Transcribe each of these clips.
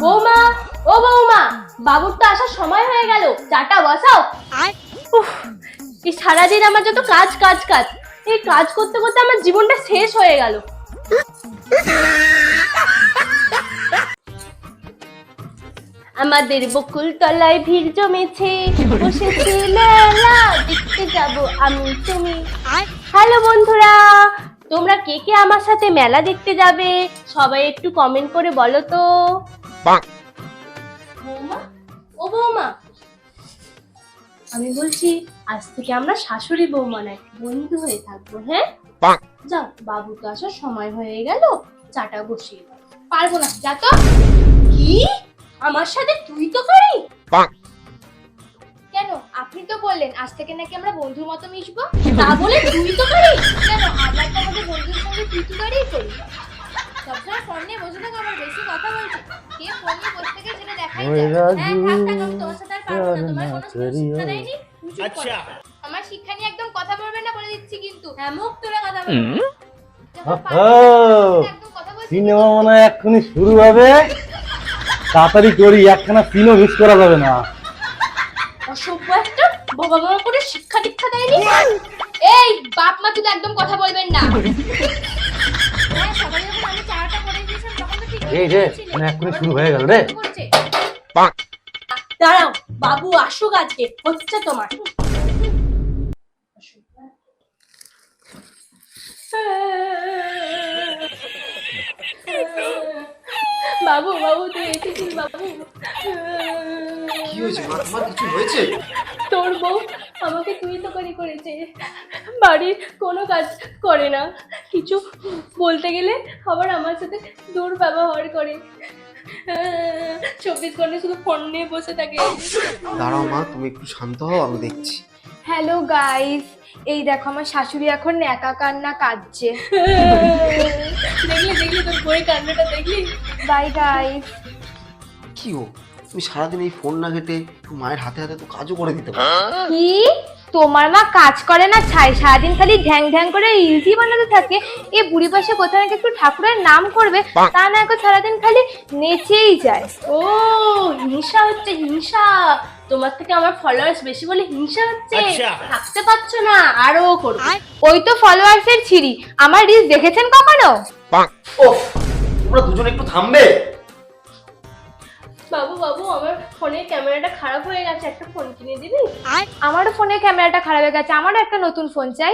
বৌমা, ও বৌমা, বাবুর তো আসার সময় হয়ে গেল, চাটা বসাও। উফ, এই সারাদিন আমার যত কাজ কাজ কাজ, এই কাজ করতে করতে আমার জীবনটা শেষ হয়ে গেল। আমাদের বকুল তলায় ভিড় জমেছে, বসেছি মেলা দেখতে যাব আমি তুমি। হ্যালো বন্ধুরা, তোমরা কে কে আমার সাথে মেলা দেখতে যাবে সবাই একটু কমেন্ট করে বলো তো। বৌমা, ও বৌমা, আমি বলছি আজ থেকে আমরা শাশুড়ি বৌমা নয়, বন্ধু হয়ে থাকবো। হ্যাঁ যাও, বাবু তো আসার সময় হয়ে গেল, চাটা বসিয়ে দাও। পারবো না, যা তো। কি আমার সাথে তুই তো করি? কেন, আপনি তো বললেন আজ থেকে নাকি আমরা বন্ধুর মতো মিশবো, তা বলে তুই তো করি কেন? আমরা তো আমাদের বন্ধুর সঙ্গে তুই তো করি। সবসময় ফোন নিয়ে বসে থাকো, আমার বেশি কথা বলছি। কে ফোন নিয়ে বসে থেকে সেটা দেখাই যায়। হ্যাঁ থাক থাক, আমি তোমার সাথে আর পারবো না, তোমার কোনো শিক্ষা দেয়নি। আচ্ছা, আমার শিক্ষা নিয়ে একদম কথা বলবে না বলে দিচ্ছি কিন্তু। হ্যাঁ, মুখ তুলে কথা বলবে। সিনেমা মনে হয় এক্ষুনি শুরু হবে, তাড়াতাড়ি করি, একখানা সিনও মিস করা যাবে না। অসভ্য একটা, বাবা বাবা করে শিক্ষা দীক্ষা দেয়নি। এই বাপ মা তুলে একদম কথা বলবেন না। হ্যাঁ, সবাই যখন আমি চাটা করে দিয়েছিলাম তখন তো ঠিক এই রে, মানে এক্ষুনি শুরু হয়ে গেল রে। দাঁড়াও, বাবু আসুক, আজকে হচ্ছে তোমার। বাবু বাবু তুই এসেছিস বাবু। কি হয়েছে মা, তোমার কিছু হয়েছে? তোর বউ আমাকে তুই তো করেছে, বাড়ির কোনো কাজ করে না, কিছু বলতে গেলে আবার আমার সাথে দুর্ব্যবহার করে, 24 ঘন্টা শুধু ফোন নিয়ে বসে থাকে। দাঁড়াও মা, তুমি একটু শান্ত হও, আমি দেখছি। হ্যালো গাইস, এই দেখো আমার শাশুড়ি এখন একা কান্না কাঁদছে। দেখলি দেখলি তোর বই কান্নাটা দেখলি? Bye guys. কি ও, তুমি সারাদিন এই ফোন না ঘেটে একটু মায়ের হাতে হাতে তো কাজও করে দিতে পারো। কি তোমার মা কাজ করে না ছাই, সারাদিন খালি ঢ্যাং ঢ্যাং করে ইজি বানাতে থাকে। এ বুড়ি পাশে কোথাও নাকি একটু ঠাকুরের নাম করবে, তা না এখন সারাদিন খালি নেচেই যায়। ও হিংসা হচ্ছে, হিংসা। তোমার থেকে আমার ফলোয়ার্স বেশি বলে হিংসা হচ্ছে, থাকতে পারছো না, আরো করো। ওই তো ফলোয়ার্স এর ছিরি, আমার রিলস দেখেছেন কখনো? ওফ, তোমরা দুজন একটু থামবে? বাবু বাবু, আমার ফোনের ক্যামেরাটা খারাপ হয়ে গেছে, একটা ফোন কিনে দিবি? আমারও ফোনের ক্যামেরাটা খারাপ হয়ে গেছে, আমারও একটা নতুন ফোন চাই।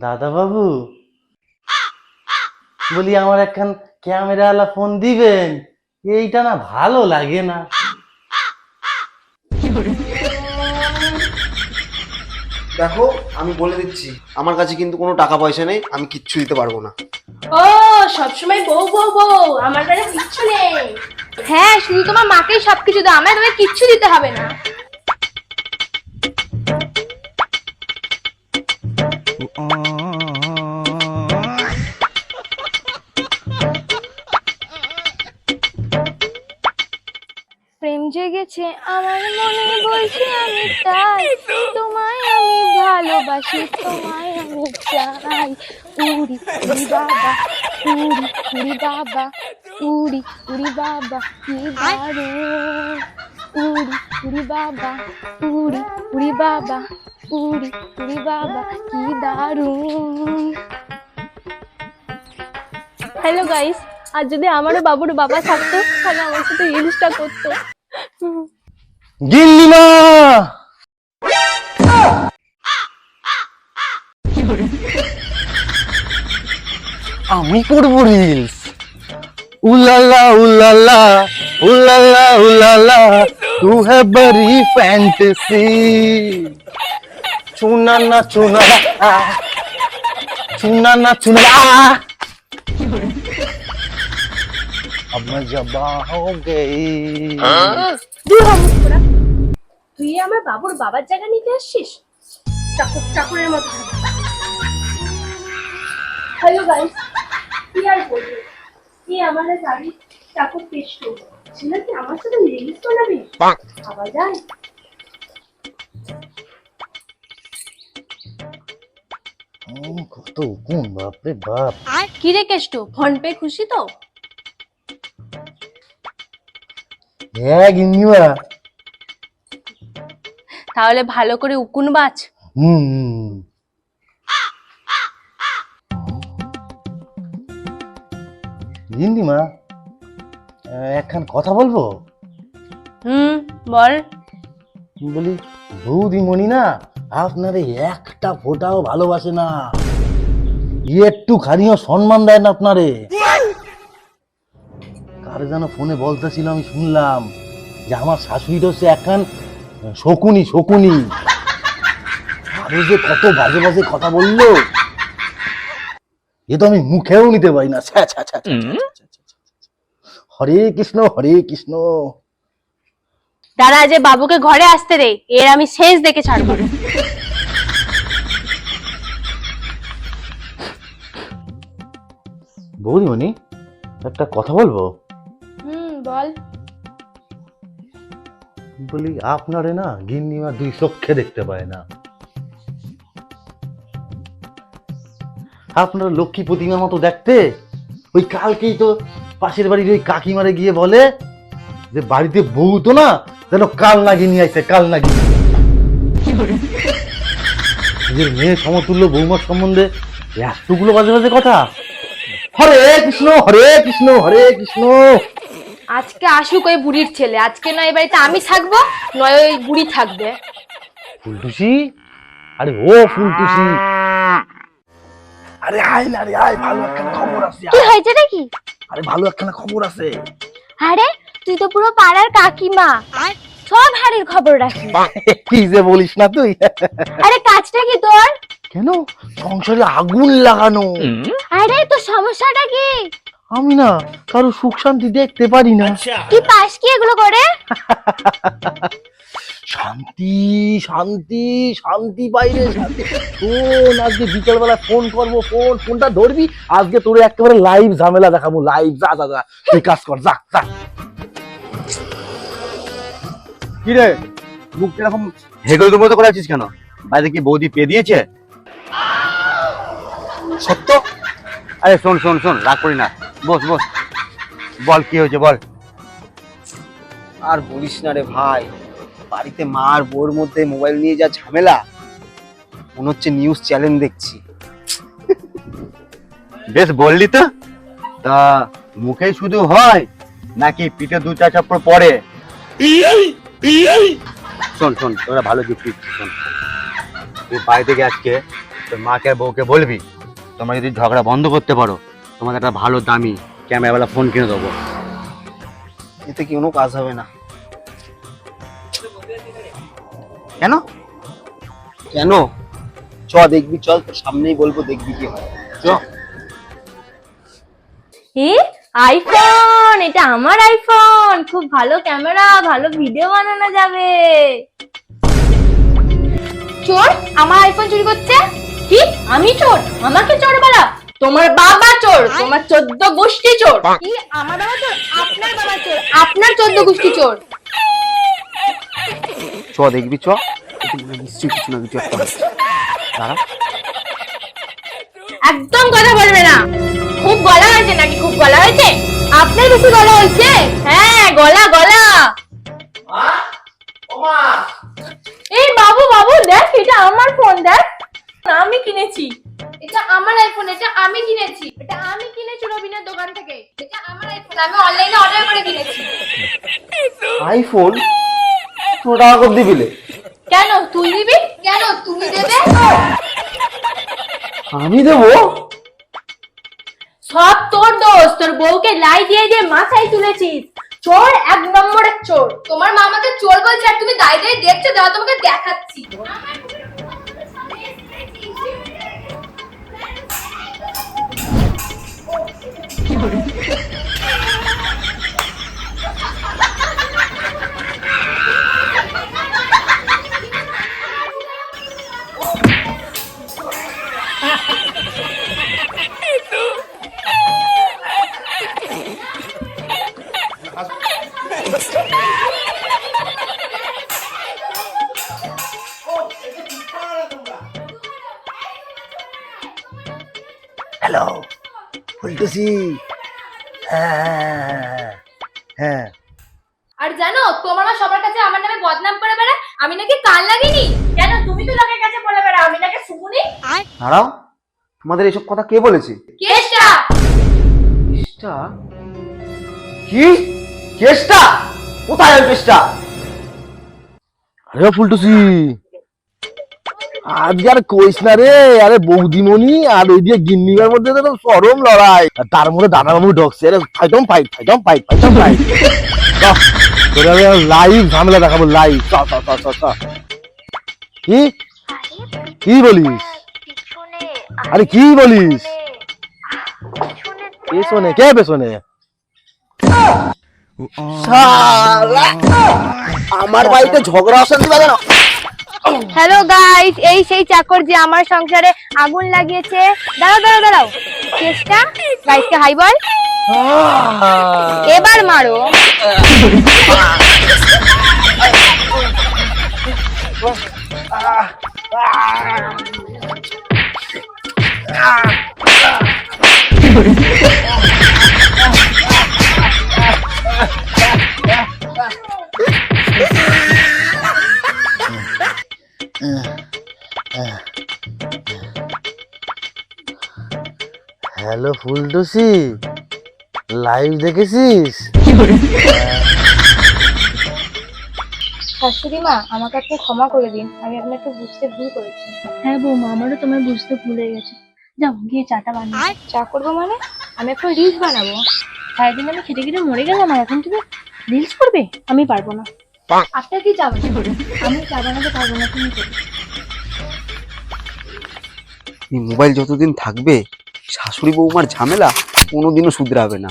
দাদা বাবু, বলি আমার একখান ক্যামেরাওয়ালা ফোন দিবেন, এইটা না ভালো লাগে না। দেখো, আমি বলে দিচ্ছি, আমার কাছে কিন্তু কোনো টাকা পয়সা নেই, আমি কিচ্ছু দিতে পারবো না। ও সবসময় বউ বউ বউ, আমার কাছে কিচ্ছু নেই। হ্যাঁ, শুধু তোমার মাকেই সবকিছু দাও, আমায় তোমায় কিচ্ছু দিতে হবে না। প্রেম জেগেছে আমার মনে, বলছি আমি তাই, তোমায় আমি ভালোবাসি, তোমায় আমি চাই। উড়ি উড়ি বাবা, উড়ি উড়ি বাবা, উড়ি উড়ি বাবা, কি দারুণ। উড়ি উড়ি বাবা, উড়ি উড়ি বাবা, উড়ি উড়ি বাবা, কি দারুণ। হ্যালো গাইস, আর যদি আমারও বাবুর বাবা থাকতো তাহলে আমার সাথে রিলসটা করতো। গিন্নিমা, আমি করবো রিলস। উলালা উলালা উলালা উলালা, তু হ্যায় বড়ি ফ্যান্টাসি। চুনা না চুনা, চুনা না চুনা, अब मैं जबा हो गई। দূর হ মুখ পোড়া। তুই আমার বাবুর বাবার জায়গা নিতে আসছিস, চাকর চাকরের মতো। হ্যালো গাইস, কি আর বলবো, কি আমার গাড়ি চাকর পেস্ট ছিল কি আমার সাথে রিলস বানাবি? ভাবা যায়? কত হুকুম, বাপরে বাপ। কি রে কেষ্ট, ফোন পে খুশি তো? হ্যাঁ গিন্নিমা। তাহলে ভালো করে উকুন বাজ। হুম। গিন্নিমা, একখান কথা বলবো? বল। বলি, বৌদিমণি না আপনারে একটা ফোঁটাও ভালোবাসে না, একটু খানিও সম্মান দেয় না আপনারে। কারে যেন ফোনে বলতেছিল, আমি শুনলাম যে আমার শাশুড়িটা হচ্ছে একখান শকুনি শকুনি। আরো যে কত বাজে বাজে কথা বললো, এ তো আমি মুখেও নিতে পারি না। ছ্যা, ছ্যা, ছ্যা, ছ্যা, ছ্যা, ছ্যা, ছ্যা, ছ্যা। হরে কৃষ্ণ হরে কৃষ্ণ। দাঁড়া, যে বাবুকে ঘরে আসতে দে, এর আমি শেষ দেখে ছাড়বো। বৌদিমণি, একটা কথা বলবো? বল। বলি, আপনারে না গিন্নিমা দুই চক্ষে দেখতে পায় না। আপনার লক্ষ্মী প্রতিমার মতো দেখতে। ওই কালকেই তো পাশের বাড়ির ওই কাকিমারে গিয়ে বলে যে বাড়িতে বউ তো না, যেন কাল নাগি নিয়ে আইছে, কাল নাগি। নিজের মেয়ে সমতুল্য বৌমার সম্বন্ধে এতগুলো বাজে বাজে কথা। হরে কৃষ্ণ হরে কৃষ্ণ হরে কৃষ্ণ। আজকে আসুক ওই বুড়ির ছেলে, আজকে নয় এই বাড়িতে আমি থাকবো, নয় ওই বুড়ি থাকবে। ফুলটুসি, আরে ও ফুলটুসি, আরে আয় না রে, আয়, ভালো একখানা খবর আছে। কি হয়েছে নাকি? আরে ভালো একখানা খবর আছে। আরে তুই তো পুরো পাড়ার কাকিমা, সব হাড়ির খবর রাখি। কি যে বলিস না তুই। আরে কাজটা কি তোর? কেন, সংসারে আগুন লাগানো। আরে তোর সমস্যাটা কি? আমি না কারো সুখ শান্তি দেখতে পারি না। কি পাস কি এগুলো করে? শান্তি শান্তি শান্তি বাইরে শান্তি। শোন, আজকে বিকেল বেলা ফোন করবো, ফোনটা ধরবি, আজকে তোর একেবারে লাইভ ঝামেলা দেখাবো, লাইভ। যা যা যা, তুই কাজ কর, যা যা। কি রে, মুখ এরকম হেগেলের মতো করে আছিস কেন? বাইরে কি বৌদি পেয়ে দিয়েছে? সত্য? আরে শোন শোন শোন, রাগ করি না, বস বস, বল কি হয়েছে বল। আর বলিস না রে ভাই, বাড়িতে মা আর বউর মধ্যে মোবাইল নিয়ে যা ঝামেলা, মনে হচ্ছে নিউজ চ্যানেল দেখছি। বেশ বললি তো। তা মুখে শুধু হয় নাকি পিঠে দু চার চাপড় পড়ে? শোন শোন, তোরা ভালো যুক্তি দিচ্ছিস, শোন। তুই বাড়ি থেকে আজকে তোর মাকে আর বউকে বলবি, তোমরা যদি ঝগড়া বন্ধ করতে পারো, তোমাকে একটা ভালো দামি ক্যামেরাওয়ালা ফোন কিনে দেবো। এতে কি কোনো কাজ হবে না? কেন? কেন? চ দেখবি, চল, তোর সামনেই বলবো, দেখবি কি হয়। চ। আইফোন, এটা আমার আইফোন, খুব ভালো ক্যামেরা, ভালো ভিডিও বানানো যাবে। চোর আমার আইফোন চুরি করছে? কি আমি চোর? আমাকে চোর বলা? তোমার বাবা চোর, তোমার 14 গোষ্ঠী চোর। কি আমার বাবা চোর? আপনার বাবা চোর, আপনার 14 গোষ্ঠী চোর। চ দেখবি, চ। নিশ্চয়ই কিছু না কিছু একটা হচ্ছে। দাঁড়া। একদম কথা বলবে না। খুব গলা হয়েছে নাকি? খুব গলা হয়েছে? আপনার বেশি গলা হয়েছে। হ্যাঁ, গলা গলা। এই বাবু বাবু, দেখ, এটা আমার ফোন, দেখ, আমি কিনেছি। এটা আমার আইফোন, এটা আমি কিনেছি। এটা আমি কিনেছি রবিনের দোকান থেকে। এটা আমার আইফোন, আমি অনলাইনে অর্ডার করে কিনেছি। আইফোন 100 টাকা করে দিবিলে? কেন তুই দিবি? কেন তুমি দেবে? আমি দেবো? সব তোর দোষ, তোর বউকে লাই দিয়ে দিয়ে মাথায় তুলেছিস। চোর, 1 নম্বরের চোর। তোমার মা আমাকে চোর বলছে আর তুমি দাঁড়িয়ে দাঁড়িয়ে দেখছো, দাও তোমাকে দেখাচ্ছি। হ্যালো ফুলটুসি। হ্যাঁ হ্যাঁ হ্যাঁ। আর জানো তোমার মা সবার কাছে আমার নামে বদনাম করে বেড়ায় আমি নাকি কান লাগিনি। কেন তুমি তো লোকের কাছে বলে বেড়াও আমি নাকি শুনি? দাঁড়াও, তোমাদের এসব কথা কে বলেছে? কেসটা কেসটা? কি কেসটা? কোথায় ওই কেসটা? আরে ফুলটুসি, আজকে আর কইস না রে। আরে বৌদিমণি আর ওই দিয়ে গিন্নিমার মধ্যে তো চরম লড়াই, আর তার মধ্যে দাদাবাবু ঢকছে। আরে ফাইটম ফাইট ফাইটম ফাইট ফাইটম ফাইট। তোরা লাইভ ঝামেলা দেখাবো লাইভ। চ চ চ চ চ। কি কি বলিস? আরে কি বলিস? পেছনে কে? পেছনে শালা, আমার বাড়িতে ঝগড়া অশান্তি বাজে না। হ্যালো গাইস, এই সেই চাকর যে আমার সংসারে আগুন লাগিয়েছে। দাঁড়াও দাঁড়াও দাঁড়াও, কেসটা গাইসকে হাই বল। এবার মারো। হ্যালো ফুলটুসি, লাইভ দেখেছিস? শাশুড়ি মা আমাকে আপনি ক্ষমা করে দিন, আমি আপনাকে বুঝতে ভুল করেছি। হ্যাঁ বৌমা, আমারও তোমায় বুঝতে ভুলে গেছে। যাও গিয়ে চাটা বানিয়ে। চা করবো মানে? আমি এখন রিলস বানাবো। সারাদিন আমি খেটে খেটে মরে গেলাম আর এখন তুমি রিলস করবে? আমি পারবো না। আপনার কি চা বানাবো? আমি চা বানাতে পারবো না, তুমি করো। এই মোবাইল যতদিন থাকবে শাশুড়ি বৌমার ঝামেলা কোনোদিনও শুধরাবে না।